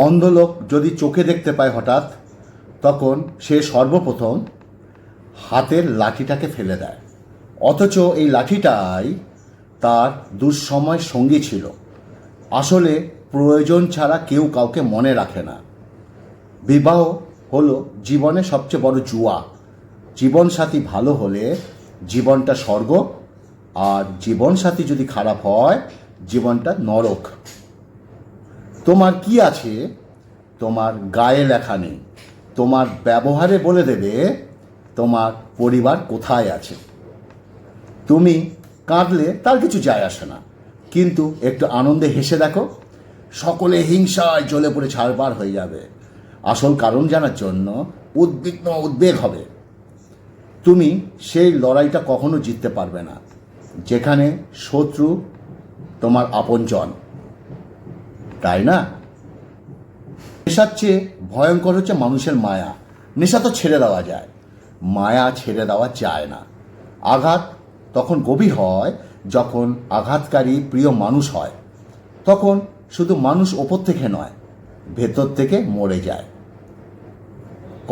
অন্ধ লোক যদি চোখে দেখতে পায় হঠাৎ, তখন সে সর্বপ্রথম হাতের লাঠিটাকে ফেলে দেয়, অথচ এই লাঠিটাই তার দুঃসময় সঙ্গী ছিল। আসলে প্রয়োজন ছাড়া কেউ কাউকে মনে রাখে না। বিবাহ হলো জীবনে সবচেয়ে বড় জুয়া। জীবনসাথী ভালো হলে জীবনটা স্বর্গ, আর জীবনসাথী যদি খারাপ হয় জীবনটা নরক। তোমার কি আছে তোমার গায়ে লেখা নেই, তোমার ব্যবহারে বলে দেবে তোমার পরিবার কোথায় আছে। তুমি কাঁদলে তার কিছু যায় আসে না, কিন্তু একটু আনন্দে হেসে দেখো, সকলে হিংসায় জ্বলে পড়ে ছাড়বার হয়ে যাবে। আসল কারণ জানার জন্য উদ্বেগ হবে। তুমি সেই লড়াইটা কখনো জিততে পারবে না যেখানে শত্রু তোমার আপনজন, তাই না? নেশার চেয়ে ভয়ঙ্কর হচ্ছে মানুষের মায়া। নেশা তো ছেড়ে দেওয়া যায়, মায়া ছেড়ে দেওয়া যায় না। আঘাত তখন গভীর হয় যখন আঘাতকারী প্রিয় মানুষ হয়। তখন শুধু মানুষ ওপর থেকে নয়, ভেতর থেকে মরে যায়।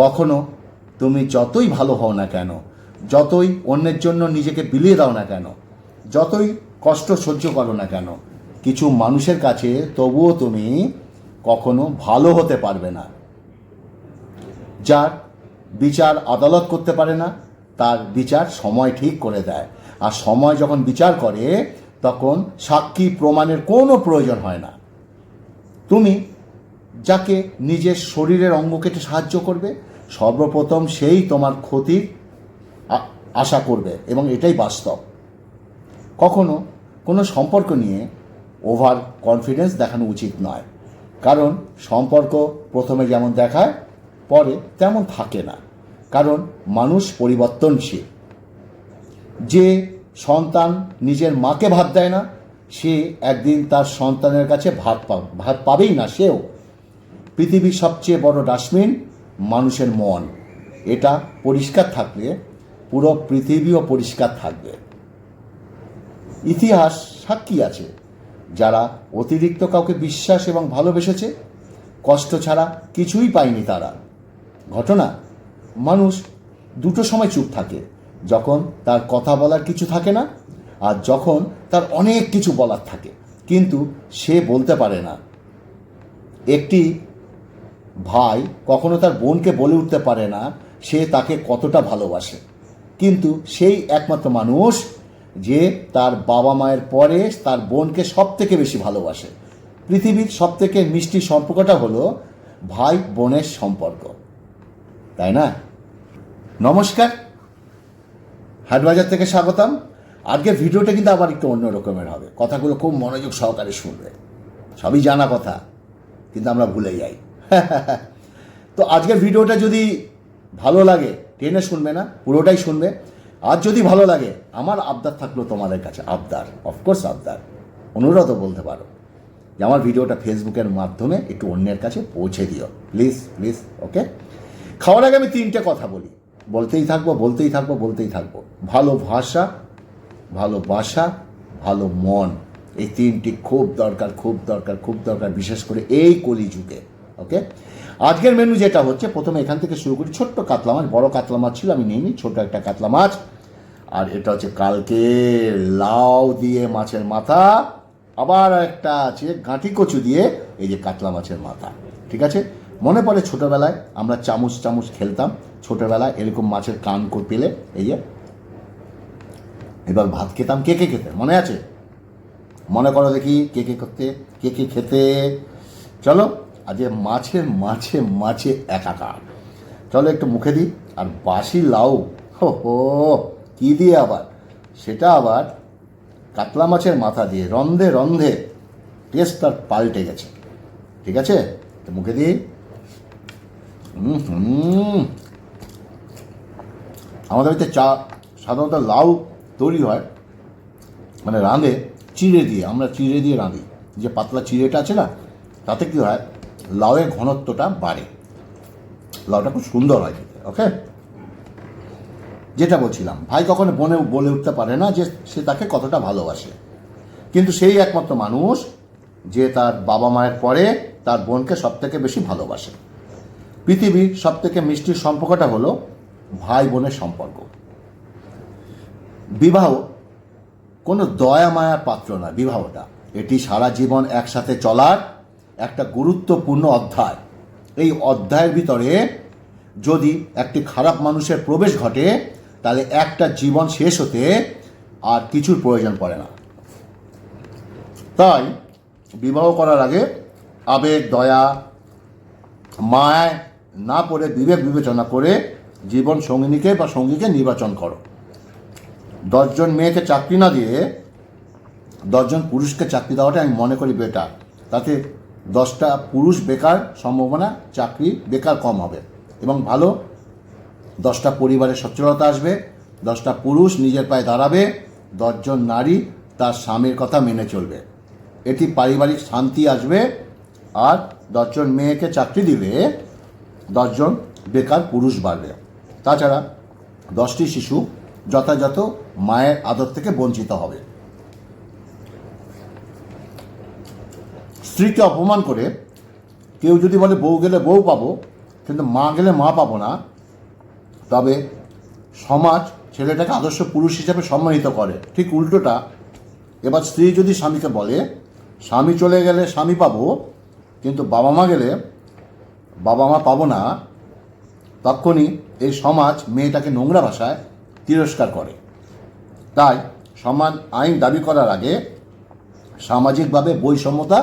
কখনো তুমি যতই ভালো হও না কেন, যতই অন্যের জন্য নিজেকে বিলিয়ে দাও না কেন, যতই কষ্ট সহ্য করো না কেন, কিছু মানুষের কাছে তবুও তুমি কখনো ভালো হতে পারবে না। যার বিচার আদালত করতে পারে না, তার বিচার সময় ঠিক করে দেয়। আর সময় যখন বিচার করে তখন সাক্ষী প্রমাণের কোনো প্রয়োজন হয় না। তুমি যাকে নিজের শরীরের অঙ্গ কেটে সাহায্য করবে, সর্বপ্রথম সেই তোমার ক্ষতির আশা করবে, এবং এটাই বাস্তব। কখনো কোনো সম্পর্ক নিয়ে ওভার কনফিডেন্স দেখানো উচিত নয়, কারণ সম্পর্ক প্রথমে যেমন দেখায় পরে তেমন থাকে না, কারণ মানুষ পরিবর্তনশীল। যে সন্তান নিজের মাকে ভাত দেয় না, সে একদিন তার সন্তানের কাছে ভাত পাবেই না সেও। পৃথিবীর সবচেয়ে বড় ডাস্টবিন মানুষের মন। এটা পরিষ্কার থাকলে পুরো পৃথিবীও পরিষ্কার থাকবে। ইতিহাস সাক্ষী আছে, যারা অতিরিক্ত কাউকে বিশ্বাস এবং ভালোবেসেছে, কষ্ট ছাড়া কিছুই পায়নি তারা। ঘটনা, মানুষ দুটো সময় চুপ থাকে, যখন তার কথা বলার কিছু থাকে না, আর যখন তার অনেক কিছু বলার থাকে কিন্তু সে বলতে পারে না। একটি ভাই কখনো তার বোনকে বলে উঠতে পারে না সে তাকে কতটা ভালোবাসে, কিন্তু সেই একমাত্র মানুষ যে তার বাবা মায়ের পরে তার বোনকে সব থেকে বেশি ভালোবাসে। পৃথিবীর সব থেকে মিষ্টি সম্পর্কটা হলো ভাই বোনের সম্পর্ক, তাই না? নমস্কার, হাটবাজার থেকে স্বাগতম। আজকের ভিডিওটা কিন্তু আবার একটু অন্য রকমের হবে। কথাগুলো খুব মনোযোগ সহকারে শুনবে। সবই জানা কথা, কিন্তু আমরা ভুলে যাই। তো আজকের ভিডিওটা যদি ভালো লাগে টেনে শুনবে না, পুরোটাই শুনবে। আর যদি ভালো লাগে, আমার আবদার থাকলো তোমাদের কাছে, আবদার, অফকোর্স আবদার, অনুরোধও বলতে পারো, যে আমার ভিডিওটা ফেসবুকের মাধ্যমে একটু অন্যের কাছে পৌঁছে দিও, প্লিজ প্লিজ। ওকে, খাওয়ার আগে আমি তিনটে কথা বলি, বলতেই থাকবো। ভালোবাসা, ভালোবাসা, ভালো মন, এই তিনটি খুব দরকার, বিশেষ করে এই কলিযুগে। ওকে, আজকের মেনু যেটা হচ্ছে, প্রথমে এখান থেকে শুরু করি। ছোট্ট কাতলা মাছ, বড় কাতলা মাছ ছিল আমি নিইনি, ছোট একটা কাতলা মাছ। আর এটা হচ্ছে কালকে লাউ দিয়ে মাছের মাথা, আবার একটা আছে গাঁটি কচু দিয়ে এই যে কাতলা মাছের মাথা। ঠিক আছে, মনে পড়ে ছোটোবেলায় আমরা চামচ খেলতাম, ছোটোবেলায় এরকম মাছের কান পেলে এই যে এবার ভাত খেতাম। কে খেতে মনে আছে? মনে করো দেখি, কে খেতে। চলো, আজ মাছে একাকার। চলো একটু মুখে দিই। আর বাসি লাউ, হো কি দিয়ে আবার, সেটা আবার কাতলা মাছের মাথা দিয়ে, রন্ধে টেস্ট তার পাল্টে গেছে। ঠিক আছে, তো মুখে দিই। আমাদের বাড়িতে সাধারণত লাউ তৈরি হয়, মানে রাঁধে চিড়ে দিয়ে, আমরা চিড়ে দিয়ে রাঁধি। যে পাতলা চিড়েটা আছে না, তাতে কী হয়, লাউয়ের ঘনত্বটা বাড়ে, লাউটা খুব সুন্দর হয় খেতে। ওকে, যেটা বলছিলাম, ভাই কখনো বলে উঠতে পারে না যে সে তাকে কতটা ভালোবাসে, কিন্তু সেই একমাত্র মানুষ যে তার বাবা মায়ের পরে তার বোনকে সবথেকে বেশি ভালোবাসে। পৃথিবীর সবথেকে মিষ্টি সম্পর্কটা হলো ভাই বোনের সম্পর্ক। বিবাহ কোনো দয়া মায়ার পাত্র নয়। বিবাহটা এটি সারা জীবন একসাথে চলার একটা গুরুত্বপূর্ণ অধ্যায়। এই অধ্যায়ের ভিতরে যদি একটি খারাপ মানুষের প্রবেশ ঘটে তাহলে একটা জীবন শেষ হতে আর কিছুর প্রয়োজন পড়ে না। তাই বিবাহ করার আগে আবেগ, দয়া, মায় না পড়ে বিবেক বিবেচনা করে জীবন সঙ্গিনীকে বা সঙ্গীকে নির্বাচন করো। 10 জন মেয়েকে চাকরি না দিয়ে 10 জন পুরুষকে চাকরি দেওয়াটা আমি মনে করি বেটার। তাতে 10টা পুরুষ বেকার সম্ভাবনা, চাকরি বেকার কম হবে এবং ভালো 10টা পরিবারের সচ্ছলতা আসবে। 10টা পুরুষ নিজের পায়ে দাঁড়াবে, 10 জন নারী তার স্বামীর কথা মেনে চলবে। এটি পারিবারিক শান্তি আসবে। আর 10 জন মেয়েকে চাকরি দিলে 10 জন বেকার পুরুষ বাড়বে। তাছাড়া 10টি শিশু যথাযথ মায়ের আদর থেকে বঞ্চিত হবে। স্ত্রীকে অপমান করে কেউ যদি বলে বউ গেলে বউ পাবো কিন্তু মা গেলে মা পাবো না, তবে সমাজ ছেলেটাকে আদর্শ পুরুষ হিসেবে সম্মানিত করে। ঠিক উল্টোটা, এবার স্ত্রী যদি স্বামীকে বলে স্বামী চলে গেলে স্বামী পাবো কিন্তু বাবা মা গেলে বাবা মা পাবো না, তখনই এই সমাজ মেয়েটাকে নোংরা ভাষায় তিরস্কার করে। তাই সমান আইন দাবি করার আগে সামাজিকভাবে বৈষম্যতা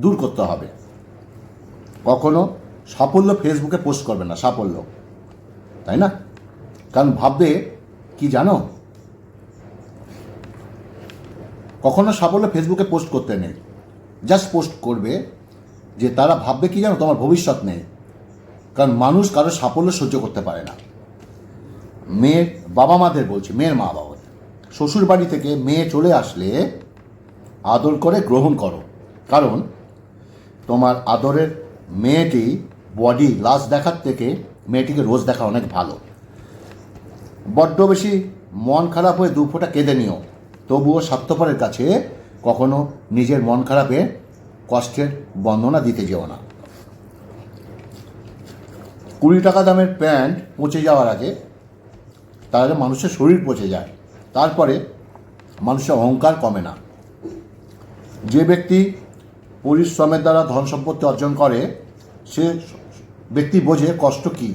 দূর করতে হবে। কখনো সাফল্য ফেসবুকে পোস্ট করবে না, সাফল্য, তাই না? কারণ ভাববে কি জানো, কখনো সাফল্য ফেসবুকে পোস্ট করতে নেই। জাস্ট পোস্ট করবে যে তারা ভাববে কি জানো, তোমার ভবিষ্যৎ নেই। কারণ মানুষ কারো সাফল্য সহ্য করতে পারে না। মেয়ের বাবা মাদের বলছি, মেয়ের মা বাবা, শ্বশুর বাড়ি থেকে মেয়ে চলে আসলে আদর করে গ্রহণ করো। কারণ তোমার আদরের মেয়েটি বডি লাশ দেখার থেকে মেয়েটিকে রোজ দেখা অনেক ভালো। বড্ড বেশি মন খারাপ হয়ে 2 ফোঁটা কেঁদে নিও, তবুও স্বার্থপরের কাছে কখনো নিজের মন খারাপে কষ্টের বর্ণনা দিতে যেও না। 20 টাকা দামের প্যান্ট পচে যাওয়ার আগে তাহলে মানুষের শরীর পচে যায়, তারপরে মানুষের অহংকার কমে না। যে ব্যক্তি পরিশ্রমের দ্বারা ধন সম্পত্তি অর্জন করে সে ব্যক্তি বোঝে কষ্ট কী।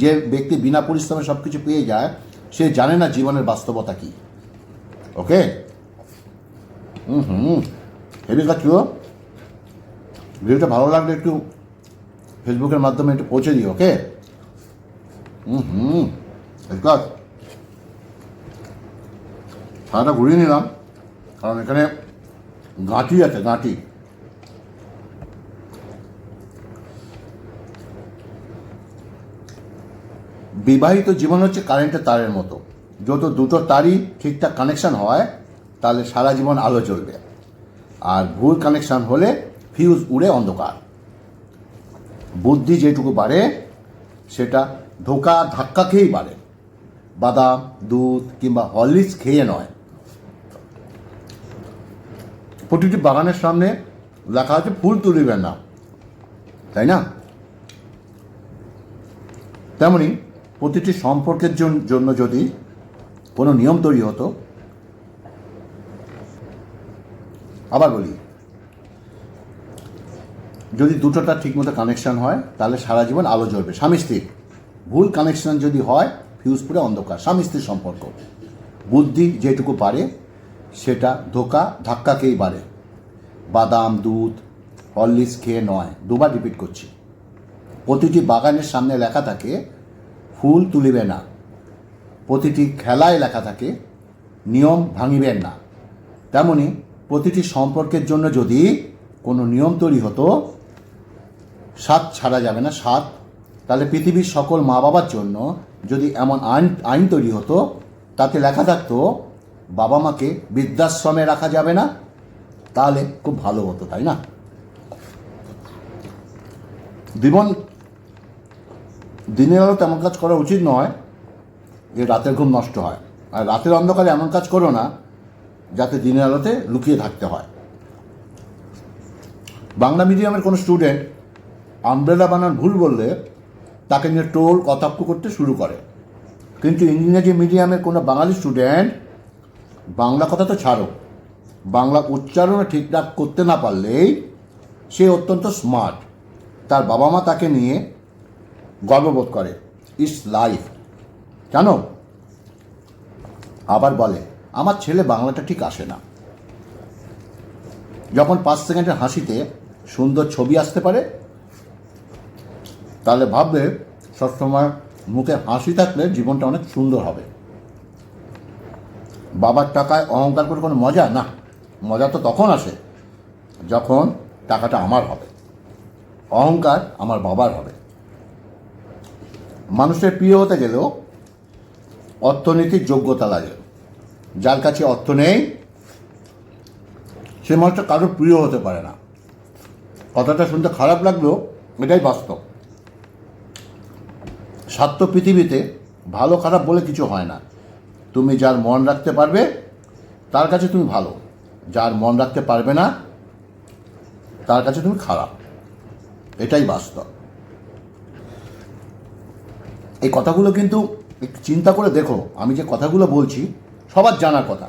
যে ব্যক্তি বিনা পরিশ্রমে সব কিছু পেয়ে যায় সে জানে না জীবনের বাস্তবতা কী। ওকে, হেভি কাটিও। ভিডিওটা ভালো লাগলে একটু ফেসবুকের মাধ্যমে একটু পৌঁছে দিও। ওকে, সারাটা ঘুরিয়ে নিলাম কারণ এখানে গাঁটি আছে, গাঁটি। বিবাহিত জীবন হচ্ছে কারেন্টের তারের মতো, যত দুটো তারই ঠিকঠাক কানেকশান হয় তাহলে সারা জীবন আলো জ্বলবে, আর ভুল কানেকশান হলে ফিউজ উড়ে অন্ধকার। বুদ্ধি যেটুকু বাড়ে সেটা ধোকা ধাক্কা খেয়েই বাড়ে, বাদাম, দুধ কিংবা হরলিক্স খেয়ে নয়। প্রতিটি বাগানের সামনে লেখা আছে ফুল তুলিবেন না, তাই না? তেমনি প্রতিটি সম্পর্কের জন্য যদি কোনো নিয়ম তৈরি হতো, আবার বলি, যদি দুটোটা ঠিকমতো কানেকশান হয় তাহলে সারা জীবন আলো জ্বলবে। স্বামী স্ত্রীর ভুল কানেকশান যদি হয় ফিউজ পুরে অন্ধকার। স্বামী স্ত্রীর সম্পর্ক বুদ্ধি যেটুকু বাড়ে সেটা ধোকা ধাক্কাকেই বাড়ে, বাদাম, দুধ, হরলিক্স খেয়ে নয়। 2বার রিপিট করছি। প্রতিটি বাগানের সামনে লেখা থাকে ফুল তুলিবে না, প্রতিটি খেলায় লেখা থাকে নিয়ম ভাঙিবেন না। তেমনি প্রতিটি সম্পর্কের জন্য যদি কোনো নিয়ম তৈরি হতো, সাত ছাড়া যাবে না, সাত, তাহলে পৃথিবীর সকল মা বাবার জন্য যদি এমন আইন তৈরি হতো তাতে লেখা থাকতো বাবা মাকে বৃদ্ধাশ্রমে রাখা যাবে না, তাহলে খুব ভালো হতো, তাই না? দিনের আলো তেমন কাজ করা উচিত নয় যে রাতের ঘুম নষ্ট হয়, আর রাতের অন্ধকারে এমন কাজ করো না যাতে দিনের আলোতে লুকিয়ে থাকতে হয়। বাংলা মিডিয়ামের কোনো স্টুডেন্ট আমব্রেলা বানান ভুল বললে তাকে নিয়ে টোল কটাক্ষ করতে শুরু করে, কিন্তু ইংরেজি মিডিয়ামের কোনো বাঙালি স্টুডেন্ট বাংলা কথা তো ছাড়ো, বাংলা উচ্চারণও ঠিকঠাক করতে না পারলেই সে অত্যন্ত স্মার্ট, তার বাবা মা তাকে নিয়ে গর্ববোধ করে। ইটস লাইফ, জানো। আবার বলে আমার ছেলে বাংলাটা ঠিক আসে না। যখন 5 সেকেন্ডের হাসিতে সুন্দর ছবি আসতে পারে, তাহলে ভাববে সবসময় মুখে হাসি থাকলে জীবনটা অনেক সুন্দর হবে। বাবার টাকায় অহংকার করে কোনো মজা না, মজা তো তখন আসে যখন টাকাটা আমার হবে, অহংকার আমার বাবার হবে। মানুষের প্রিয় হতে গেলেও অর্থনীতির যোগ্যতা লাগে। যার কাছে অর্থ নেই সে মানুষটা কারোর প্রিয় হতে পারে না। কথাটা শুনতে খারাপ লাগলেও এটাই বাস্তব। স্বার্থ পৃথিবীতে ভালো খারাপ বলে কিছু হয় না। তুমি যার মন রাখতে পারবে তার কাছে তুমি ভালো, যার মন রাখতে পারবে না তার কাছে তুমি খারাপ, এটাই বাস্তব। এই কথাগুলো কিন্তু একটু চিন্তা করে দেখো, আমি যে কথাগুলো বলছি সবার জানার কথা,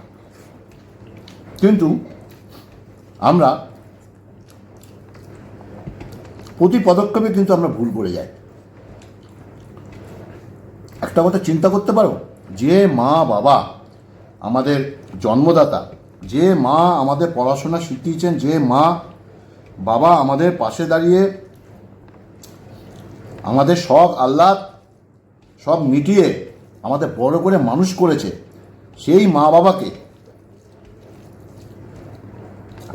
কিন্তু আমরা প্রতি পদক্ষেপে কিন্তু আমরা ভুল করে যাই। একটা কথা চিন্তা করতে পারো, যে মা বাবা আমাদের জন্মদাতা, যে মা আমাদের পড়াশোনা শিখিয়েছেন, যে মা বাবা আমাদের পাশে দাঁড়িয়ে আমাদের শখ আহ্লাদ সব মিটিয়ে আমাদের বড় করে মানুষ করেছে, সেই মা বাবাকে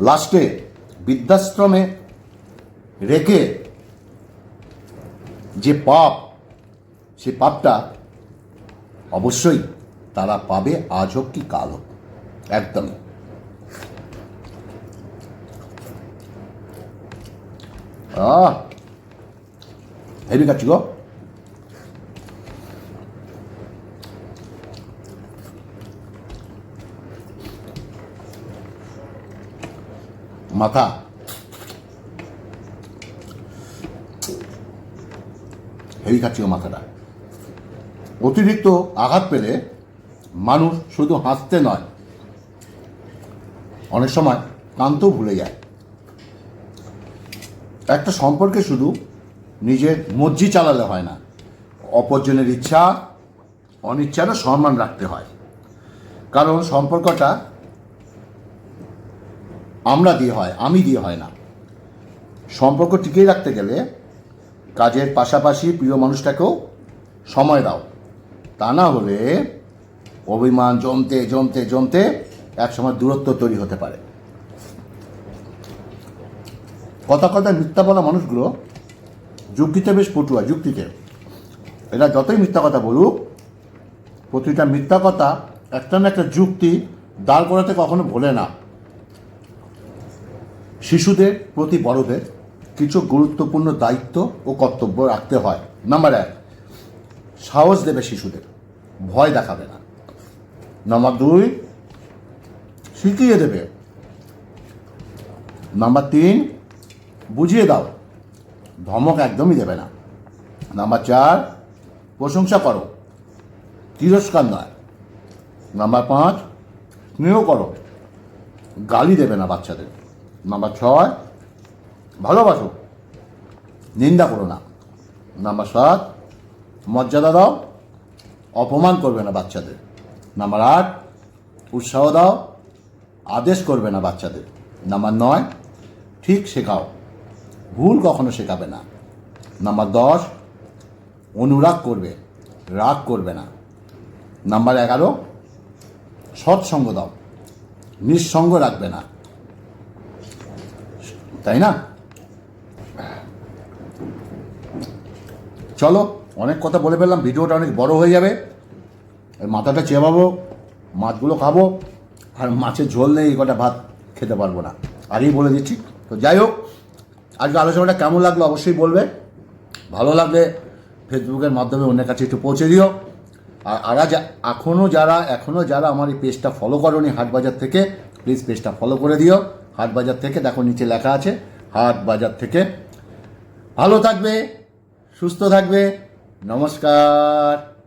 লাস্টে বৃদ্ধাশ্রমে রেখে যে পাপ, সে পাপটা অবশ্যই তারা পাবে, আজ হোক কি কাল হোক। একদমই। হেভি খাচ্ছি গো। মাথা হেভি খাচ্ছি গো মাথাটা। অতিরিক্ত আঘাত পেলে মানুষ শুধু হাসতে নয়, অনেক সময় কাঁদতেও ভুলে যায়। একটা সম্পর্কে শুধু নিজের মর্জি চালালে হয় না, অপরজনের ইচ্ছা অনিচ্ছারও সম্মান রাখতে হয়। কারণ সম্পর্কটা আমরা দিয়ে হয়, আমি দিয়ে হয় না। সম্পর্ক টিকিয়ে রাখতে গেলে কাজের পাশাপাশি প্রিয় মানুষটাকেও সময় দাও, তা না হলে অভিমান জমতে জমতে জমতে একসময় দূরত্ব তৈরি হতে পারে। কথা কথায় মিথ্যা বলা মানুষগুলো যুক্তিতে বেশ পটুয়া, যুক্তিতে এরা যতই মিথ্যা কথা বলুক, প্রতিটা মিথ্যা কথা একটা না একটা যুক্তি দাঁড় করাতে কখনো ভোলে না। শিশুদের প্রতি বড়দের কিছু গুরুত্বপূর্ণ দায়িত্ব ও কর্তব্য রাখতে হয়। নাম্বার 1, সাহস দেবে শিশুদের, ভয় দেখাবে না। নাম্বার 2, শিখিয়ে দেবে। নাম্বার 3, বুঝিয়ে দাও, ধমক একদমই দেবে না। নাম্বার 4, প্রশংসা করো, তিরস্কার নয়। নাম্বার 5, স্নেহ করো, গালি দেবে না বাচ্চাদের। নাম্বার 6, ভালোবাসো, নিন্দা করো না। নাম্বার 7, মর্যাদা দাও, অপমান করবে না বাচ্চাদের। নাম্বার 8, উৎসাহ দাও, আদেশ করবে না বাচ্চাদের। নাম্বার 9, ঠিক শেখাও, ভুল কখনো শেখাবে না। নাম্বার 10, অনুরাগ করবে, রাগ করবে না। নাম্বার 11, সৎসঙ্গ দাও, নিঃসঙ্গ রাখবে না। তাই না? চলো, অনেক কথা বলে ফেললাম, ভিডিওটা অনেক বড় হয়ে যাবে। মাথাটা চেবাবো, মাছগুলো খাবো, আর মাছের ঝোল নেই, এই কটা ভাত খেতে পারবো না, আগেই বলে দিচ্ছি। তো যাই হোক, আজকে আলোচনাটা কেমন লাগলো অবশ্যই বলবে। ভালো লাগলে ফেসবুকের মাধ্যমে অন্যের কাছে একটু পৌঁছে দিও। আর এখনও যারা আমার এই পেজটা ফলো করোনি হাটবাজার থেকে, প্লিজ পেজটা ফলো করে দিও। হাটবাজার থেকে দেখো নিচে লেখা আছে হাট বাজার থেকে। ভালো থাকবে, সুস্থ থাকবে। নমস্কার।